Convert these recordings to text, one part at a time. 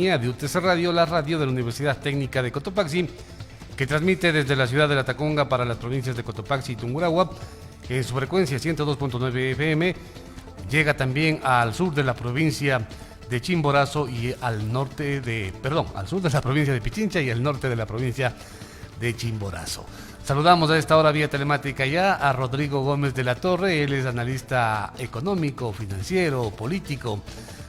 De UTC Radio, la radio de la Universidad Técnica de Cotopaxi, que transmite desde la ciudad de La Tacunga para las provincias de Cotopaxi y Tungurahua, en su frecuencia 102.9 FM, llega también al sur de la provincia de Chimborazo y al sur de la provincia de Pichincha y al norte de la provincia de Chimborazo. Saludamos a esta hora vía telemática ya a Rodrigo Gómez de la Torre. Él es analista económico, financiero, político,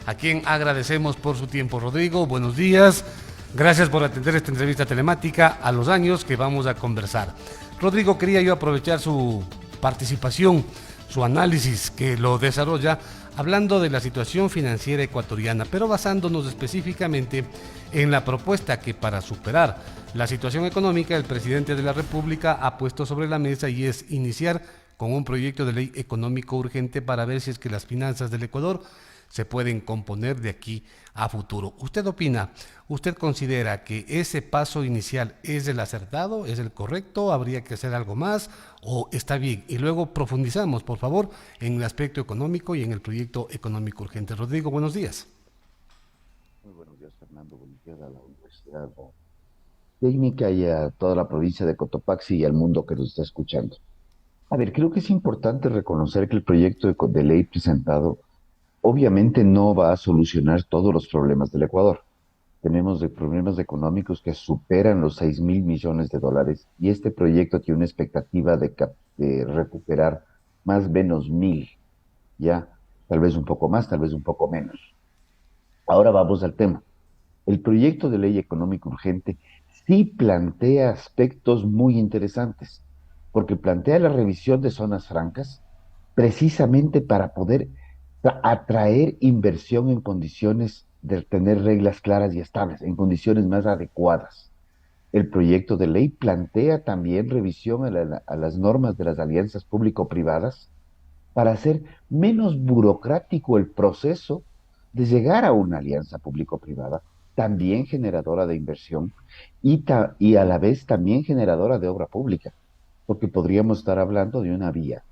a quien agradecemos por su tiempo. Rodrigo, buenos días. Gracias por atender esta entrevista telemática a los años que vamos a conversar. Rodrigo, quería yo aprovechar su participación, su análisis que lo desarrolla, hablando de la situación financiera ecuatoriana, pero basándonos específicamente en la propuesta que para superar la situación económica el presidente de la República ha puesto sobre la mesa, y es iniciar con un proyecto de ley económico urgente para ver si es que las finanzas del Ecuador se pueden componer de aquí a futuro. ¿Usted opina, usted considera que ese paso inicial es el acertado, es el correcto, habría que hacer algo más o está bien? Y luego profundizamos, por favor, en el aspecto económico y en el proyecto económico urgente. Rodrigo, buenos días. Muy buenos días, Fernando. Buenos días a la Universidad Técnica y a toda la provincia de Cotopaxi y al mundo que nos está escuchando. A ver, creo que es importante reconocer que el proyecto de ley presentado obviamente no va a solucionar todos los problemas del Ecuador. Tenemos problemas económicos que superan los 6.000 millones de dólares y este proyecto tiene una expectativa de recuperar más o menos 1.000, ya, tal vez un poco más, tal vez un poco menos. Ahora vamos al tema. El proyecto de ley económico urgente sí plantea aspectos muy interesantes, porque plantea la revisión de zonas francas precisamente para poder atraer inversión en condiciones de tener reglas claras y estables, en condiciones más adecuadas. El proyecto de ley plantea también revisión a las normas de las alianzas público-privadas para hacer menos burocrático el proceso de llegar a una alianza público-privada, también generadora de inversión y a la vez también generadora de obra pública, porque podríamos estar hablando de una vía,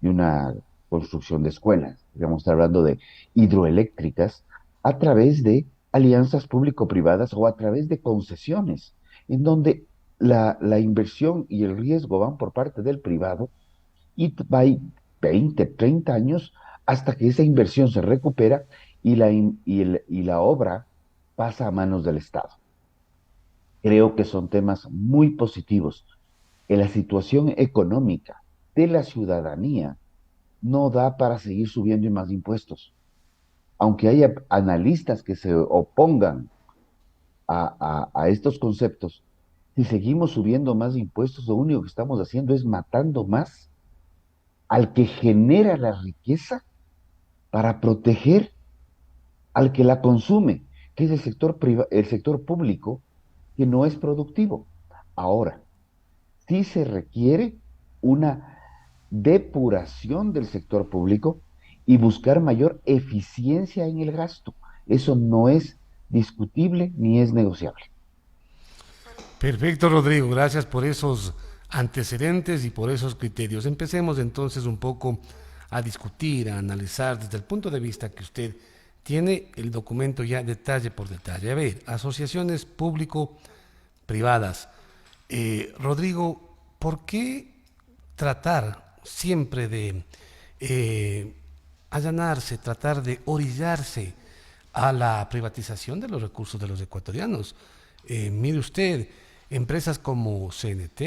de una construcción de escuelas, podríamos estar hablando de hidroeléctricas a través de alianzas público-privadas o a través de concesiones, en donde la inversión y el riesgo van por parte del privado y va 20, 30 años hasta que esa inversión se recupera y la obra pasa a manos del Estado. Creo que son temas muy positivos. En la situación económica de la ciudadanía no da para seguir subiendo más impuestos. Aunque haya analistas que se opongan a estos conceptos, si seguimos subiendo más impuestos, lo único que estamos haciendo es matando más al que genera la riqueza para proteger al que la consume, que es el sector público, que no es productivo. Ahora, sí se requiere una depuración del sector público y buscar mayor eficiencia en el gasto. Eso no es discutible ni es negociable. Perfecto, Rodrigo, gracias por esos antecedentes y por esos criterios. Empecemos entonces un poco a discutir, a analizar desde el punto de vista que usted tiene el documento ya detalle por detalle. A ver, asociaciones público-privadas. Rodrigo, ¿por qué tratar siempre de allanarse, tratar de orillarse a la privatización de los recursos de los ecuatorianos? Mire usted, empresas como CNT,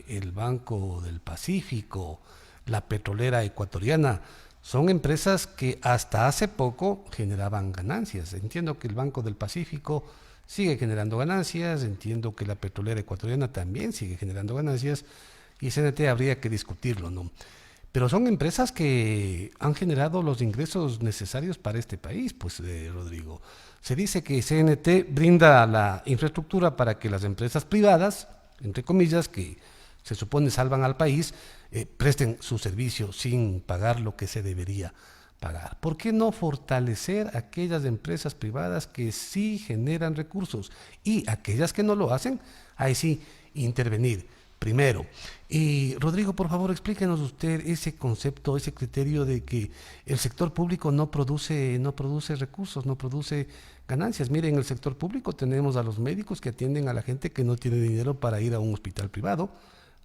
el Banco del Pacífico, la petrolera ecuatoriana, son empresas que hasta hace poco generaban ganancias. Entiendo que el Banco del Pacífico sigue generando ganancias, entiendo que la petrolera ecuatoriana también sigue generando ganancias y CNT habría que discutirlo, ¿no? Pero son empresas que han generado los ingresos necesarios para este país, pues, Rodrigo. Se dice que CNT brinda la infraestructura para que las empresas privadas, entre comillas, que se supone salvan al país, presten su servicio sin pagar lo que se debería pagar. ¿Por qué no fortalecer aquellas empresas privadas que sí generan recursos y aquellas que no lo hacen, ahí sí intervenir? primero. Y Rodrigo, por favor, explíquenos usted ese concepto, ese criterio de que el sector público no produce recursos, no produce ganancias. Mire, en el sector público tenemos a los médicos que atienden a la gente que no tiene dinero para ir a un hospital privado.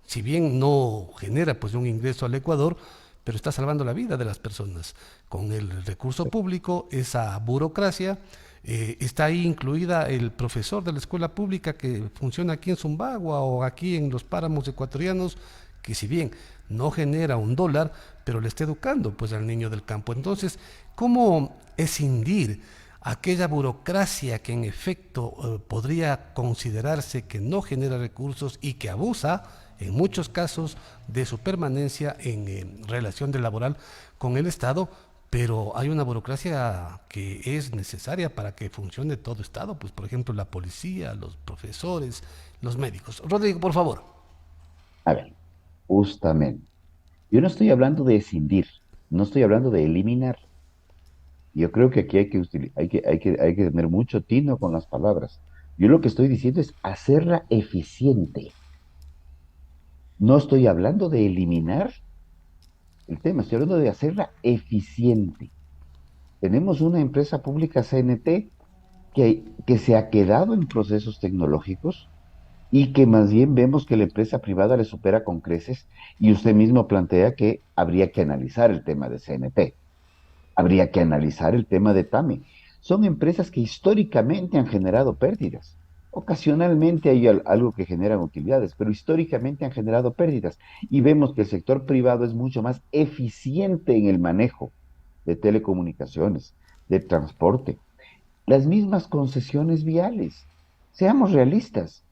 Si bien no genera pues un ingreso al Ecuador, pero está salvando la vida de las personas. Con el recurso público, esa burocracia, está ahí incluida el profesor de la escuela pública que funciona aquí en Zumbagua o aquí en los páramos ecuatorianos, que si bien no genera un dólar, pero le está educando pues al niño del campo. Entonces, ¿cómo escindir aquella burocracia que en efecto podría considerarse que no genera recursos y que abusa en muchos casos de su permanencia en relación de laboral con el Estado, pero hay una burocracia que es necesaria para que funcione todo Estado, pues por ejemplo la policía, los profesores, los médicos? Rodrigo, por favor. A ver, justamente. Yo no estoy hablando de escindir, no estoy hablando de eliminar. Yo creo que aquí hay que tener mucho tino con las palabras. Yo lo que estoy diciendo es hacerla eficiente. No estoy hablando de eliminar el tema, estoy hablando de hacerla eficiente. Tenemos una empresa pública CNT que se ha quedado en procesos tecnológicos y que más bien vemos que la empresa privada le supera con creces, y usted mismo plantea que habría que analizar el tema de CNT, habría que analizar el tema de TAME. Son empresas que históricamente han generado pérdidas. Ocasionalmente hay algo que generan utilidades, pero históricamente han generado pérdidas. Y vemos que el sector privado es mucho más eficiente en el manejo de telecomunicaciones, de transporte, las mismas concesiones viales. Seamos realistas.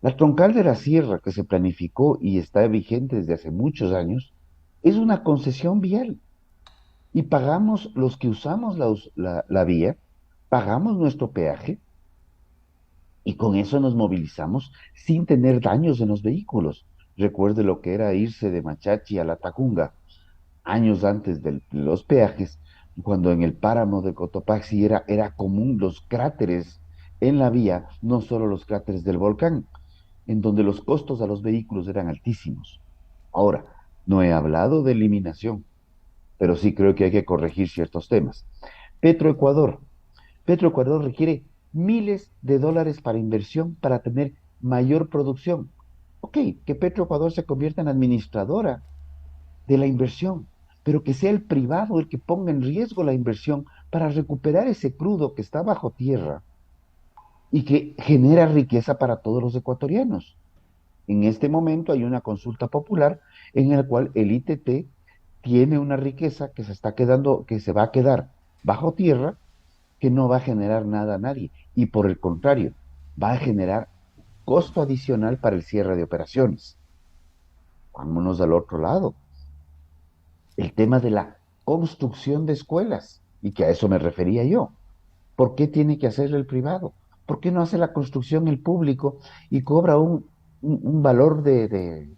La troncal de la sierra que se planificó y está vigente desde hace muchos años es una concesión vial, y pagamos los que usamos la vía, pagamos nuestro peaje y con eso nos movilizamos sin tener daños en los vehículos. Recuerde lo que era irse de Machachi a La Tacunga años antes de los peajes, cuando en el páramo de Cotopaxi era común los cráteres en la vía, no solo los cráteres del volcán, en donde los costos a los vehículos eran altísimos. Ahora, no he hablado de eliminación, pero sí creo que hay que corregir ciertos temas. Petroecuador. Petroecuador requiere miles de dólares para inversión para tener mayor producción. Ok, que Petroecuador se convierta en administradora de la inversión, pero que sea el privado el que ponga en riesgo la inversión para recuperar ese crudo que está bajo tierra y que genera riqueza para todos los ecuatorianos. En este momento hay una consulta popular en la cual el ITT tiene una riqueza que se está quedando, que se va a quedar bajo tierra, que no va a generar nada a nadie, y por el contrario, va a generar costo adicional para el cierre de operaciones. Vámonos al otro lado. El tema de la construcción de escuelas, y que a eso me refería yo. ¿Por qué tiene que hacerlo el privado? ¿Por qué no hace la construcción el público y cobra un valor de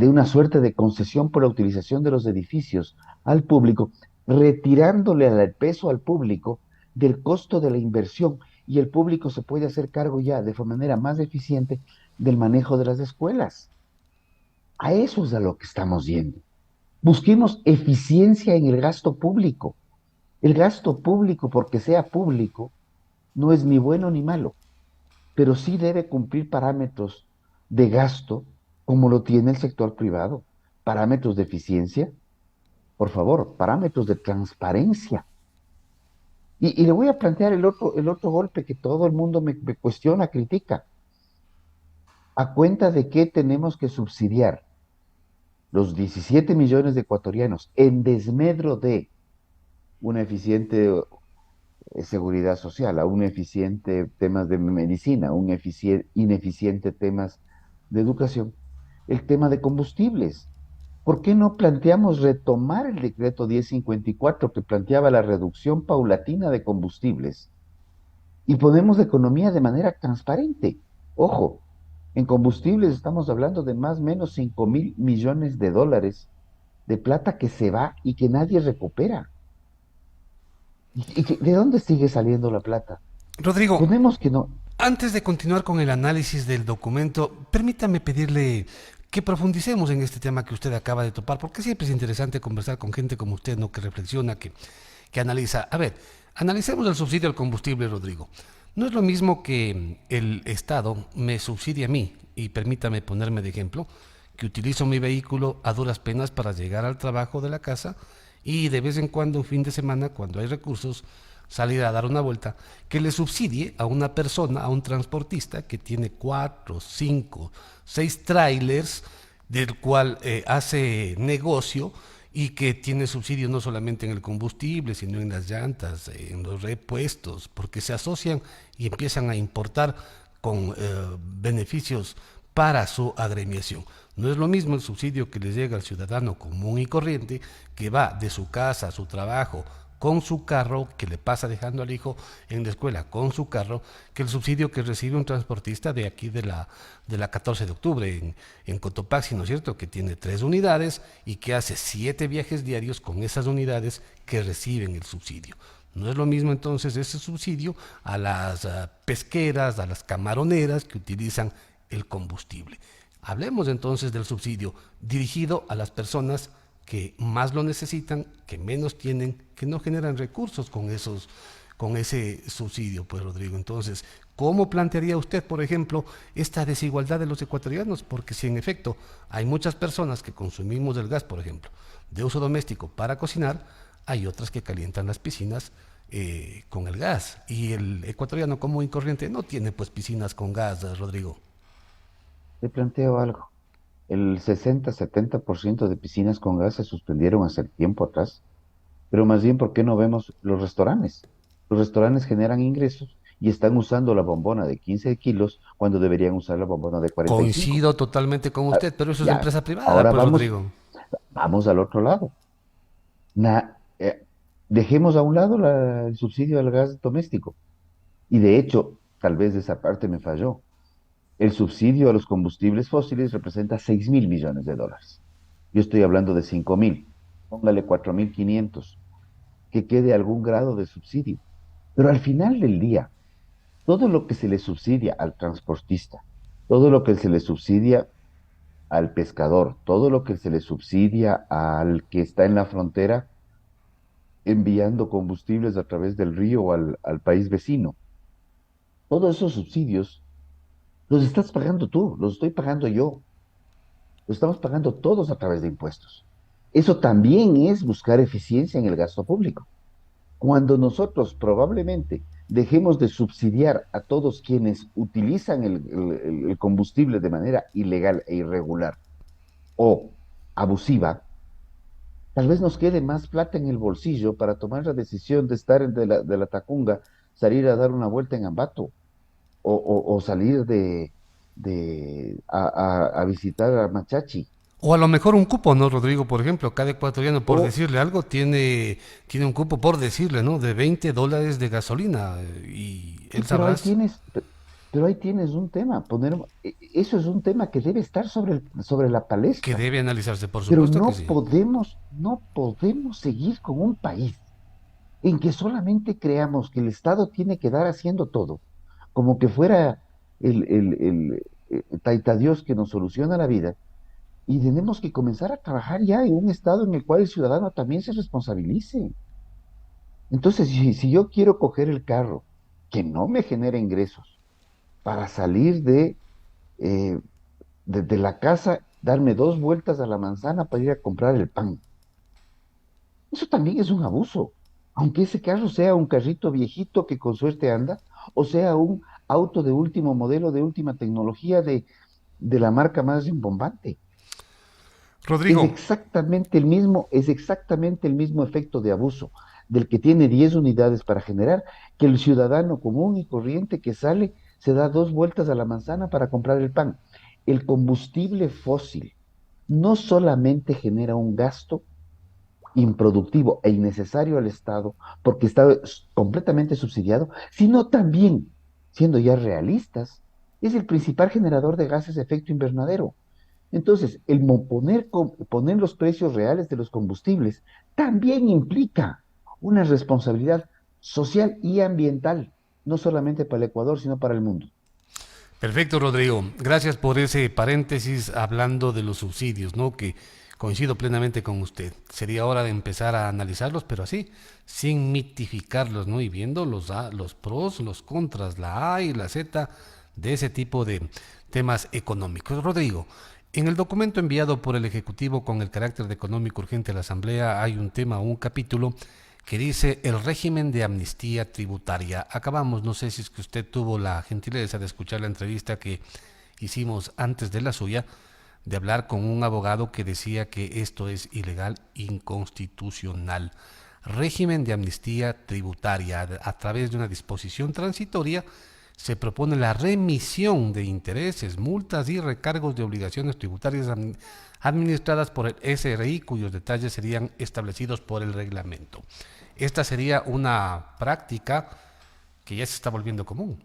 una suerte de concesión por la utilización de los edificios al público, retirándole el peso al público del costo de la inversión, y el público se puede hacer cargo ya de manera más eficiente del manejo de las escuelas? A eso es a lo que estamos yendo. Busquemos eficiencia en el gasto público. El gasto público, porque sea público, no es ni bueno ni malo, pero sí debe cumplir parámetros de gasto como lo tiene el sector privado. Parámetros de eficiencia, por favor, parámetros de transparencia. Y le voy a plantear el otro golpe que todo el mundo me cuestiona, critica. ¿A cuenta de qué tenemos que subsidiar los 17 millones de ecuatorianos en desmedro de una eficiente seguridad social, a un eficiente temas de medicina, un ineficiente temas de educación, el tema de combustibles? ¿Por qué no planteamos retomar el decreto 1054 que planteaba la reducción paulatina de combustibles y ponemos la economía de manera transparente? Ojo, en combustibles estamos hablando de más o menos 5.000 millones de dólares de plata que se va y que nadie recupera. ¿De dónde sigue saliendo la plata? Rodrigo, Ponemos que no. Antes de continuar con el análisis del documento, permítame pedirle que profundicemos en este tema que usted acaba de topar, porque siempre es interesante conversar con gente como usted, ¿no? Que reflexiona, que analiza. A ver, analicemos el subsidio al combustible, Rodrigo. No es lo mismo que el Estado me subsidie a mí, y permítame ponerme de ejemplo, que utilizo mi vehículo a duras penas para llegar al trabajo de la casa y de vez en cuando, un fin de semana, cuando hay recursos, salir a dar una vuelta, que le subsidie a una persona, a un transportista que tiene 4, 5, 6 trailers, del cual hace negocio y que tiene subsidio no solamente en el combustible, sino en las llantas, en los repuestos, porque se asocian y empiezan a importar con beneficios para su agremiación. No es lo mismo el subsidio que le llega al ciudadano común y corriente, que va de su casa a su trabajo con su carro, que le pasa dejando al hijo en la escuela con su carro, que el subsidio que recibe un transportista de aquí de la 14 de octubre en Cotopaxi, ¿no es cierto?, que tiene 3 unidades y que hace 7 viajes diarios con esas unidades que reciben el subsidio. No es lo mismo entonces ese subsidio a las pesqueras, a las camaroneras que utilizan el combustible. Hablemos entonces del subsidio dirigido a las personas que más lo necesitan, que menos tienen, que no generan recursos con ese subsidio, pues Rodrigo. Entonces, ¿cómo plantearía usted, por ejemplo, esta desigualdad de los ecuatorianos? Porque si en efecto hay muchas personas que consumimos el gas, por ejemplo, de uso doméstico para cocinar, hay otras que calientan las piscinas con el gas. Y el ecuatoriano común y corriente no tiene pues piscinas con gas, Rodrigo. Te planteo algo. El 60-70% de piscinas con gas se suspendieron hace tiempo atrás, pero más bien, ¿por qué no vemos los restaurantes? Los restaurantes generan ingresos y están usando la bombona de 15 kilos cuando deberían usar la bombona de 45. Coincido totalmente con Ah, usted, pero eso es ya, empresa privada, ahora pues Rodrigo. vamos al otro lado. Na- eh, Dejemos a un lado el subsidio al gas doméstico. Y de hecho, tal vez esa parte me falló. El subsidio a los combustibles fósiles representa 6.000 millones de dólares. Yo estoy hablando de 5.000. Póngale 4.500. Que quede algún grado de subsidio. Pero al final del día, todo lo que se le subsidia al transportista, todo lo que se le subsidia al pescador, todo lo que se le subsidia al que está en la frontera enviando combustibles a través del río al país vecino, todos esos subsidios los estás pagando tú, los estoy pagando yo, los estamos pagando todos a través de impuestos. Eso también es buscar eficiencia en el gasto público. Cuando nosotros probablemente dejemos de subsidiar a todos quienes utilizan el combustible de manera ilegal e irregular o abusiva, tal vez nos quede más plata en el bolsillo para tomar la decisión de estar de la Tacunga, salir a dar una vuelta en Ambato o salir a visitar a Machachi. O a lo mejor un cupo, ¿no, Rodrigo? Por ejemplo, cada ecuatoriano, por O, decirle algo, tiene un cupo, por decirle, ¿no? De $20 de gasolina. Y sí, él sabrá pero ahí tienes un tema. Eso es un tema que debe estar sobre la que palestra. debe analizarse, por Pero supuesto que sí. no podemos seguir con un país en que solamente creamos que el Estado tiene que dar haciendo todo, como que fuera el Taita Dios que nos soluciona la vida, y tenemos que comenzar a trabajar ya en un Estado en el cual el ciudadano también se responsabilice. Entonces, si yo quiero coger el carro que no me genera ingresos para salir eh, de la casa, darme 2 vueltas a la manzana para ir a comprar el pan, eso también es un abuso. Aunque ese carro sea un carrito viejito que con suerte anda, o sea un auto de último modelo, de última tecnología, de la marca más rimbombante. Rodrigo, Es exactamente el mismo efecto de abuso del que tiene 10 unidades para generar, que el ciudadano común y corriente que sale se da 2 vueltas a la manzana para comprar el pan. El combustible fósil no solamente genera un gasto improductivo e innecesario al Estado porque está completamente subsidiado, sino también, siendo ya realistas, es el principal generador de gases de efecto invernadero. Entonces, poner los precios reales de los combustibles también implica una responsabilidad social y ambiental. no solamente para el Ecuador, sino para el mundo. Perfecto, Rodrigo. Gracias por ese paréntesis hablando de los subsidios, ¿no? Que coincido plenamente con usted. Sería hora de empezar a analizarlos, pero así, sin mitificarlos, ¿no? Y viendo los pros, los contras, la A y la Z de ese tipo de temas económicos. Rodrigo, en el documento enviado por el Ejecutivo con el carácter de económico urgente a la Asamblea hay un tema o un capítulo que dice el régimen de amnistía tributaria. Acabamos, no sé si es que usted tuvo la gentileza de escuchar la entrevista que hicimos antes de la suya, de hablar con un abogado que decía que esto es ilegal, inconstitucional. Régimen de amnistía tributaria. A través de una disposición transitoria se propone la remisión de intereses, multas y recargos de obligaciones tributarias administradas por el SRI, cuyos detalles serían establecidos por el reglamento. Esta sería una práctica que ya se está volviendo común.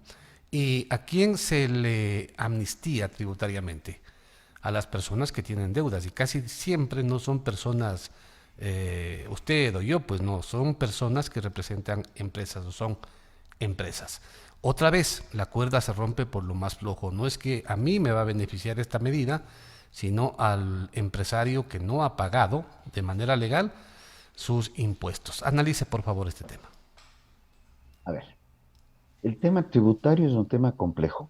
¿Y a quién se le amnistía tributariamente? A las personas que tienen deudas, y casi siempre no son personas, usted o yo, pues no, son personas que representan empresas o son empresas. Otra vez, la cuerda se rompe por lo más flojo. No es que a mí me va a beneficiar esta medida, sino al empresario que no ha pagado de manera legal sus impuestos. Analice, por favor, este tema. A ver, el tema tributario es un tema complejo.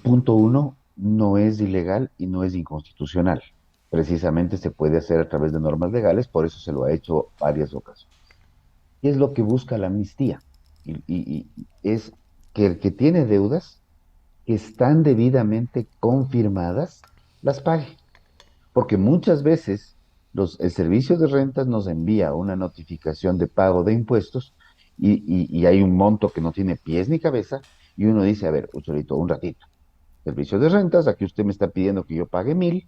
Punto uno, no es ilegal y no es inconstitucional. Precisamente se puede hacer a través de normas legales, por eso se lo ha hecho varias ocasiones. ¿Qué es lo que busca la amnistía? Y es que el que tiene deudas que están debidamente confirmadas, las pague. Porque muchas veces el servicio de rentas nos envía una notificación de pago de impuestos y hay un monto que no tiene pies ni cabeza y uno dice, a ver, Ucholito, un ratito. Servicio de rentas, aquí usted me está pidiendo que yo pague 1.000,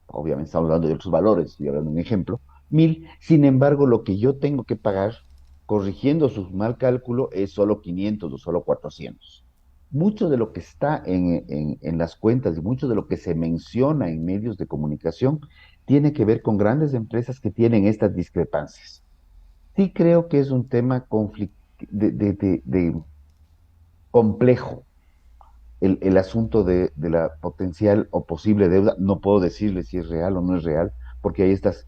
obviamente estamos hablando de otros valores, estoy hablando de un ejemplo, 1.000, sin embargo, lo que yo tengo que pagar, corrigiendo su mal cálculo, es solo 500 o solo 400. Mucho de lo que está en las cuentas y mucho de lo que se menciona en medios de comunicación tiene que ver con grandes empresas que tienen estas discrepancias. Sí creo que es un tema de complejo el asunto de la potencial o posible deuda. No puedo decirle si es real o no es real, porque hay estas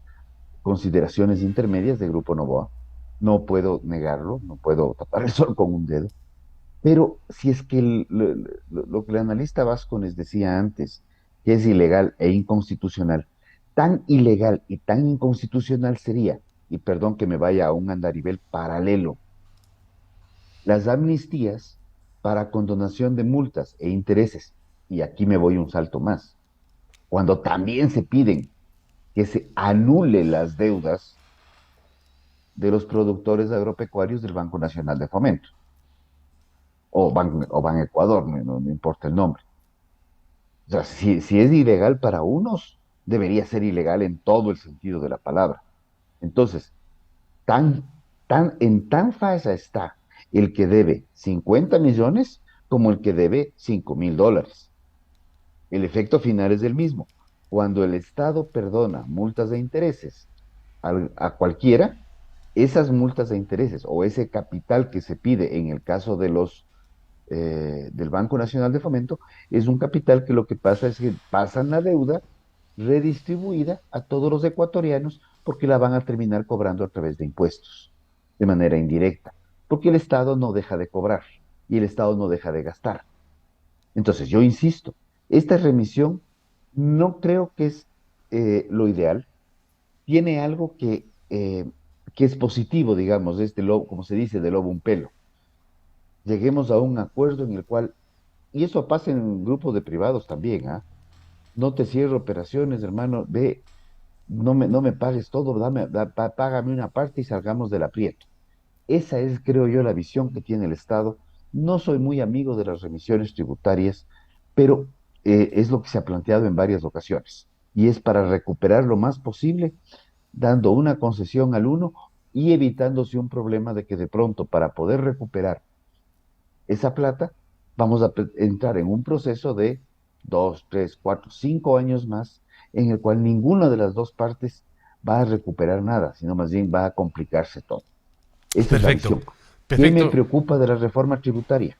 consideraciones intermedias de Grupo Novoa. No puedo negarlo, no puedo tapar el sol con un dedo. Pero si es que lo que el analista Vázquez decía antes, que es ilegal e inconstitucional, tan ilegal y tan inconstitucional sería, y perdón que me vaya a un andarivel paralelo, las amnistías para condonación de multas e intereses, y aquí me voy un salto más, cuando también se piden que se anule las deudas de los productores agropecuarios del Banco Nacional de Fomento, o Ban Ecuador, no importa el nombre. O sea, si es ilegal para unos, debería ser ilegal en todo el sentido de la palabra. Entonces, tan, en tan fasa está el que debe 50 millones como el que debe $5.000. El efecto final es el mismo. Cuando el Estado perdona multas de intereses a cualquiera, esas multas de intereses o ese capital que se pide en el caso del Banco Nacional de Fomento, es un capital que lo que pasa es que pasan la deuda redistribuida a todos los ecuatorianos porque la van a terminar cobrando a través de impuestos, de manera indirecta, porque el Estado no deja de cobrar y el Estado no deja de gastar. Entonces, yo insisto, esta remisión no creo que es lo ideal. Tiene algo que es positivo, digamos, de este lobo, como se dice, de lobo un pelo. Lleguemos a un acuerdo en el cual, y eso pasa en grupos de privados también, ¿ah? No te cierro operaciones, hermano, ve, no me pagues todo, págame una parte y salgamos del aprieto. Esa es, creo yo, la visión que tiene el Estado. No soy muy amigo de las remisiones tributarias, pero es lo que se ha planteado en varias ocasiones. Y es para recuperar lo más posible, dando una concesión al uno y evitándose un problema de que de pronto para poder recuperar esa plata, vamos a entrar en un proceso de 2, 3, 4, 5 años más, en el cual ninguna de las dos partes va a recuperar nada, sino más bien va a complicarse todo. Esa es la Perfecto. visión. ¿Qué me Perfecto. preocupa de la reforma tributaria?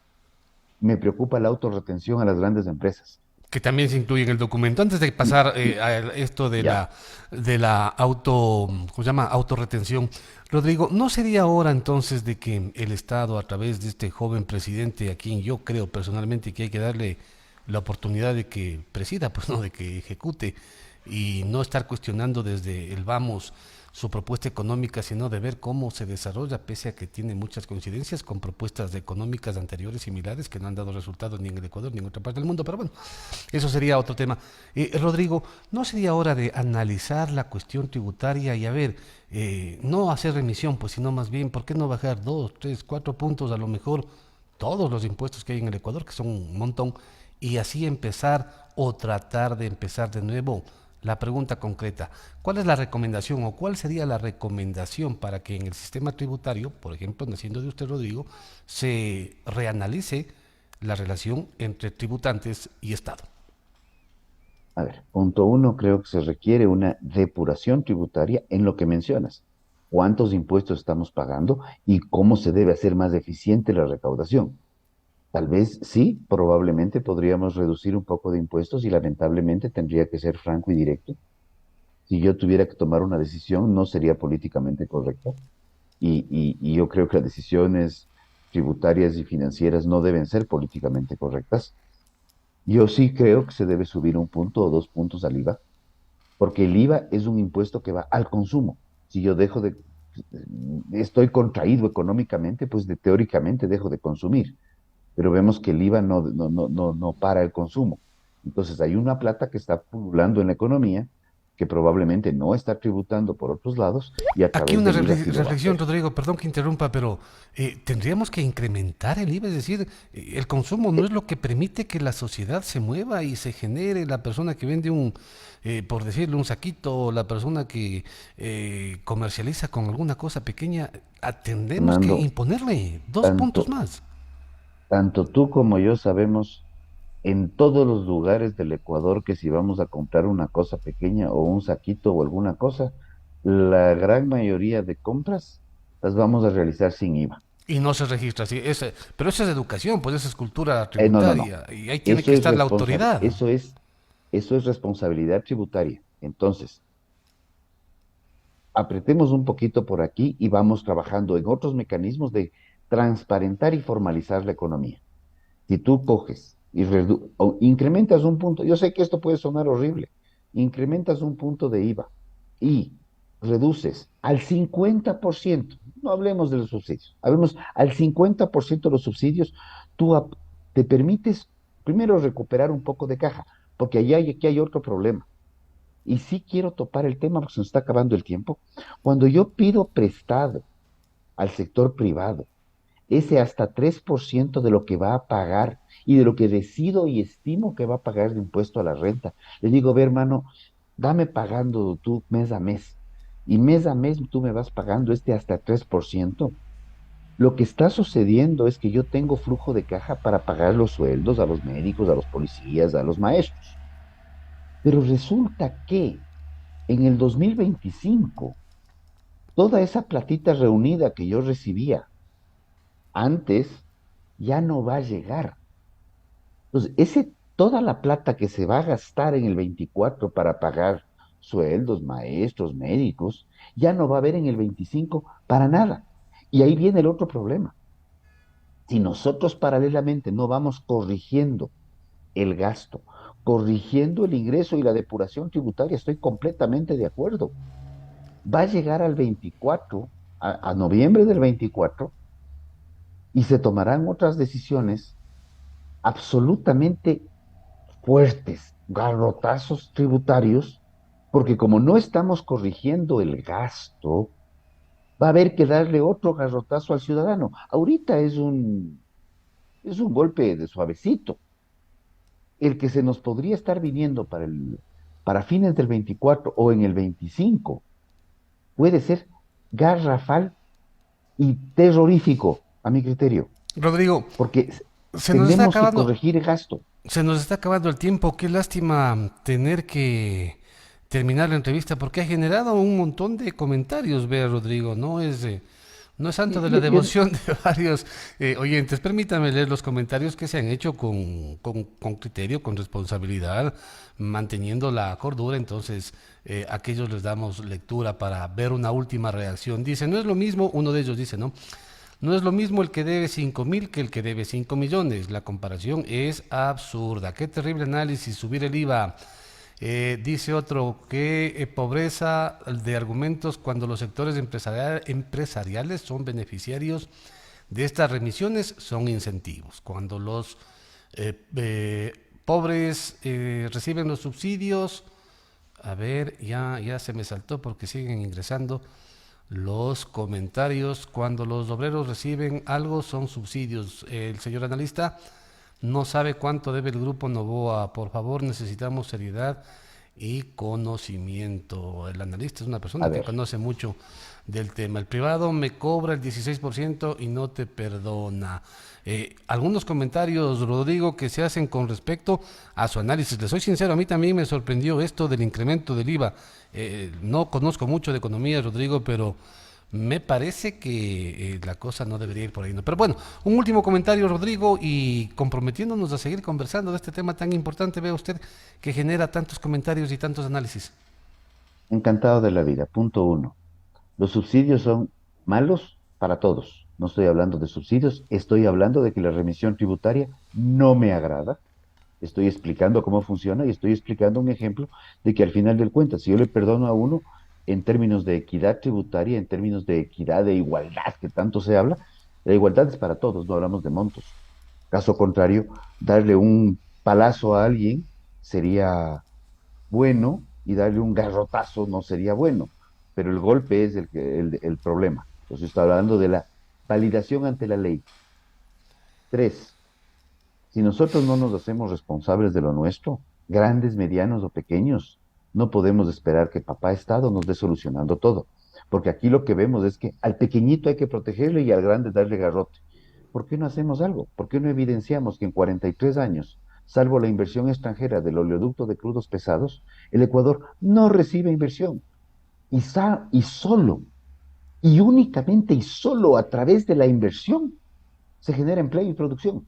Me preocupa la autorretención a las grandes empresas. Que también se incluye en el documento. Antes de pasar a esto Ya, de la ¿cómo se llama? Autorretención, Rodrigo, ¿no sería hora entonces de que el Estado, a través de este joven presidente, a quien yo creo personalmente que hay que darle la oportunidad de que presida, pues no, de que ejecute, y no estar cuestionando desde el vamos su propuesta económica, sino de ver cómo se desarrolla, pese a que tiene muchas coincidencias con propuestas económicas anteriores similares que no han dado resultados ni en el Ecuador ni en otra parte del mundo? Pero bueno, eso sería otro tema. Rodrigo, ¿no sería hora de analizar la cuestión tributaria y a ver, no hacer remisión, pues sino más bien, ¿por qué no bajar 2, 3, 4 puntos a lo mejor todos los impuestos que hay en el Ecuador, que son un montón, y así empezar o tratar de empezar de nuevo? La pregunta concreta, ¿cuál es la recomendación o cuál sería la recomendación para que en el sistema tributario, por ejemplo, naciendo de usted, Rodrigo, se reanalice la relación entre tributantes y Estado? a ver, punto uno, creo que se requiere una depuración tributaria en lo que mencionas. ¿Cuántos impuestos estamos pagando y cómo se debe hacer más eficiente la recaudación? Tal vez sí, probablemente podríamos reducir un poco de impuestos y lamentablemente tendría que ser franco y directo. Si yo tuviera que tomar una decisión, no sería políticamente correcta. Y yo creo que las decisiones tributarias y financieras no deben ser políticamente correctas. Yo sí creo que se debe subir un punto o 2 puntos al IVA, porque el IVA es un impuesto que va al consumo. Si yo estoy contraído económicamente, pues teóricamente dejo de consumir, pero vemos que el IVA no para el consumo. Entonces hay una plata que está pululando en la economía que probablemente no está tributando por otros lados y a Aquí través una del IVA sí lo va a reflexión, hacer. Rodrigo, perdón que interrumpa, pero tendríamos que incrementar el IVA, es decir, el consumo no es lo que permite que la sociedad se mueva y se genere. La persona que vende por decirlo, un saquito, o la persona que comercializa con alguna cosa pequeña, tendremos que Fernando, imponerle 2 puntos tanto, más. tanto tú como yo sabemos en todos los lugares del Ecuador que si vamos a comprar una cosa pequeña o un saquito o alguna cosa, la gran mayoría de compras las vamos a realizar sin IVA. Y no se registra así. Pero eso es educación, pues eso es cultura No. tributaria. Y ahí tiene Eso que es estar la responsable, autoridad. eso es responsabilidad tributaria. Entonces, apretemos un poquito por aquí y vamos trabajando en otros mecanismos de transparentar y formalizar la economía. Si tú coges y o incrementas un punto, yo sé que esto puede sonar horrible, incrementas un punto de IVA y reduces al 50%, no hablemos de los subsidios, hablemos al 50% de los subsidios, tú te permites primero recuperar un poco de caja, porque aquí hay otro problema. Y sí quiero topar el tema porque se nos está acabando el tiempo. Cuando yo pido prestado al sector privado, ese hasta 3% de lo que va a pagar y de lo que decido y estimo que va a pagar de impuesto a la renta. Le digo, ve hermano, dame pagando tú mes a mes. Y mes a mes tú me vas pagando este hasta 3%. Lo que está sucediendo es que yo tengo flujo de caja para pagar los sueldos a los médicos, a los policías, a los maestros. Pero resulta que en el 2025, toda esa platita reunida que yo recibía antes ya no va a llegar. Entonces, toda la plata que se va a gastar en el 24 para pagar sueldos, maestros, médicos, ya no va a haber en el 25 para nada. Y ahí viene el otro problema. Si nosotros paralelamente no vamos corrigiendo el gasto, corrigiendo el ingreso y la depuración tributaria, estoy completamente de acuerdo. Va a llegar al 24, a noviembre del 24, y se tomarán otras decisiones absolutamente fuertes, garrotazos tributarios, porque como no estamos corrigiendo el gasto, va a haber que darle otro garrotazo al ciudadano. Ahorita es un golpe de suavecito. El que se nos podría estar viniendo para fines del 24 o en el 25 puede ser garrafal y terrorífico, a mi criterio, Rodrigo, porque se nos está tenemos que acabando, corregir el gasto. se nos está acabando el tiempo. Qué lástima tener que terminar la entrevista porque ha generado un montón de comentarios, vea Rodrigo. No es santo de la devoción de varios oyentes. Permítame leer los comentarios que se han hecho con criterio, con responsabilidad, manteniendo la cordura. Entonces, a aquellos les damos lectura para ver una última reacción. Dice, no es lo mismo, uno de ellos dice, ¿no? No es lo mismo el que debe 5.000 que el que debe 5 millones. La comparación es absurda. Qué terrible análisis, subir el IVA. Dice otro, que pobreza de argumentos cuando los sectores empresariales son beneficiarios de estas remisiones, son incentivos. Cuando los pobres reciben los subsidios, a ver, ya se me saltó porque siguen ingresando los comentarios. Cuando los obreros reciben algo, son subsidios. El señor analista no sabe cuánto debe el Grupo Novoa. Por favor, necesitamos seriedad y conocimiento. El analista es una persona que conoce mucho del tema. El privado me cobra el 16% y no te perdona. Algunos comentarios, Rodrigo, que se hacen con respecto a su análisis. Les soy sincero, a mí también me sorprendió esto del incremento del IVA. No conozco mucho de economía, Rodrigo, pero me parece que la cosa no debería ir por ahí, ¿no? Pero bueno, un último comentario, Rodrigo, y comprometiéndonos a seguir conversando de este tema tan importante, vea usted que genera tantos comentarios y tantos análisis. Encantado de la vida. Punto uno. Los subsidios son malos para todos. No estoy hablando de subsidios, estoy hablando de que la remisión tributaria no me agrada. Estoy explicando cómo funciona y estoy explicando un ejemplo de que al final del cuenta, si yo le perdono a uno en términos de equidad tributaria, en términos de equidad, de igualdad, que tanto se habla, la igualdad es para todos, no hablamos de montos. Caso contrario, darle un palazo a alguien sería bueno y darle un garrotazo no sería bueno, pero el golpe es el problema. Entonces estoy hablando de la validación ante la ley. 3. Si nosotros no nos hacemos responsables de lo nuestro, grandes, medianos o pequeños, no podemos esperar que papá Estado nos dé solucionando todo. Porque aquí lo que vemos es que al pequeñito hay que protegerle y al grande darle garrote. ¿Por qué no hacemos algo? ¿Por qué no evidenciamos que en 43 años, salvo la inversión extranjera del oleoducto de crudos pesados, el Ecuador no recibe inversión? Y solo, y únicamente y solo a través de la inversión se genera empleo y producción.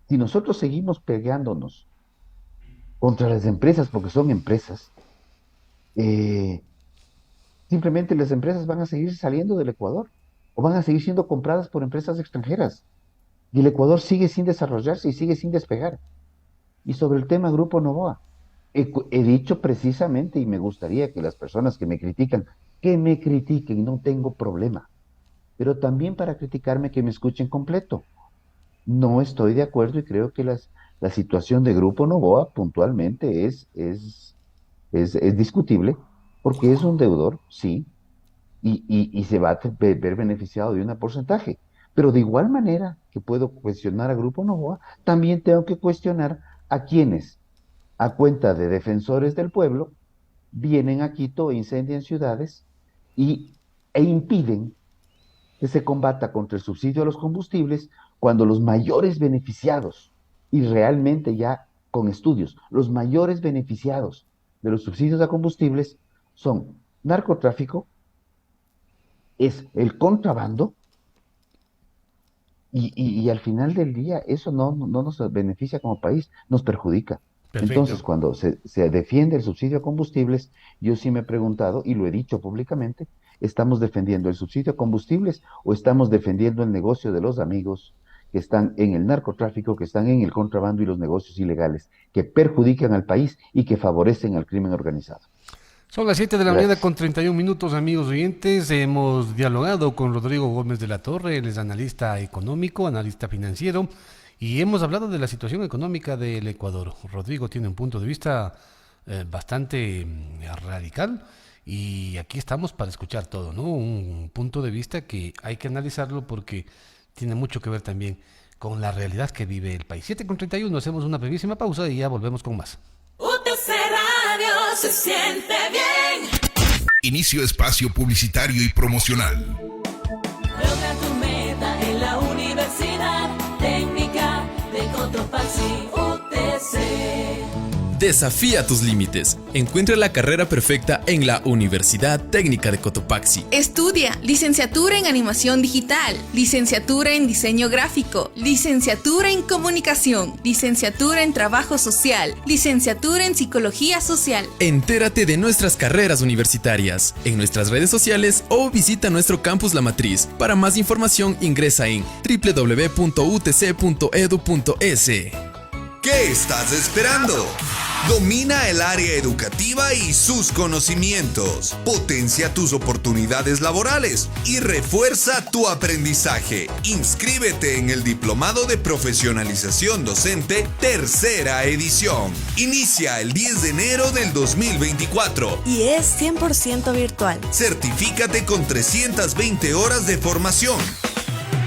Si nosotros seguimos peleándonos contra las empresas porque son empresas, simplemente las empresas van a seguir saliendo del Ecuador o van a seguir siendo compradas por empresas extranjeras. Y el Ecuador sigue sin desarrollarse y sigue sin despegar. Y sobre el tema Grupo Novoa, he dicho precisamente, y me gustaría que las personas que me critiquen, no tengo problema. Pero también para criticarme que me escuchen completo. No estoy de acuerdo y creo que la situación de Grupo Novoa puntualmente es discutible porque es un deudor, sí, y se va a ver beneficiado de un porcentaje. Pero de igual manera que puedo cuestionar a Grupo Novoa, también tengo que cuestionar a quienes, a cuenta de defensores del pueblo, vienen a Quito e incendian ciudades e impiden que se combata contra el subsidio a los combustibles cuando los mayores beneficiados, y realmente ya con estudios, los mayores beneficiados de los subsidios a combustibles son narcotráfico, es el contrabando, y al final del día eso no nos beneficia como país, nos perjudica. Perfecto. Entonces, cuando se defiende el subsidio a combustibles, yo sí me he preguntado, y lo he dicho públicamente, ¿estamos defendiendo el subsidio a combustibles o estamos defendiendo el negocio de los amigos que están en el narcotráfico, que están en el contrabando y los negocios ilegales, que perjudican al país y que favorecen al crimen organizado? Son las 7 de la mañana con 31 minutos, amigos oyentes. Hemos dialogado con Rodrigo Gómez de la Torre, él es analista económico, analista financiero, y hemos hablado de la situación económica del Ecuador. Rodrigo tiene un punto de vista bastante radical y aquí estamos para escuchar todo, ¿no? Un punto de vista que hay que analizarlo porque tiene mucho que ver también con la realidad que vive el país. 7:31, hacemos una brevísima pausa y ya volvemos con más. UTC Radio se siente bien. Inicio espacio publicitario y promocional. Logra tu meta en la Universidad Técnica de Cotopaxi, UTC. Desafía tus límites. Encuentra la carrera perfecta en la Universidad Técnica de Cotopaxi. Estudia licenciatura en animación digital, licenciatura en diseño gráfico, licenciatura en comunicación, licenciatura en trabajo social, licenciatura en psicología social. Entérate de nuestras carreras universitarias en nuestras redes sociales o visita nuestro campus La Matriz. Para más información ingresa en www.utc.edu.es. ¿Qué estás esperando? Domina el área educativa y sus conocimientos. Potencia tus oportunidades laborales y refuerza tu aprendizaje. Inscríbete en el Diplomado de Profesionalización Docente, tercera edición. Inicia el 10 de enero del 2024. Y es 100% virtual. Certifícate con 320 horas de formación.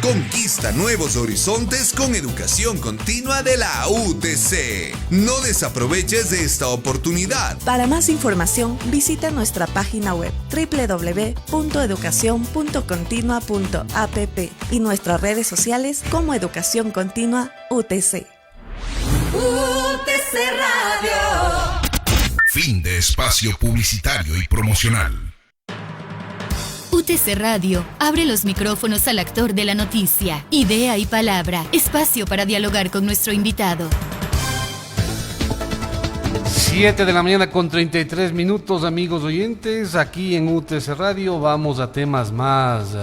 Conquista nuevos horizontes con educación continua de la UTC. No desaproveches de esta oportunidad. Para más información, visita nuestra página web www.educacion.continua.app y nuestras redes sociales como Educación Continua UTC. UTC Radio. Fin de espacio publicitario y promocional. UTC Radio abre los micrófonos al actor de la noticia. Idea y palabra. Espacio para dialogar con nuestro invitado. 7 de la mañana con 33 minutos, amigos oyentes. Aquí en UTC Radio vamos a temas más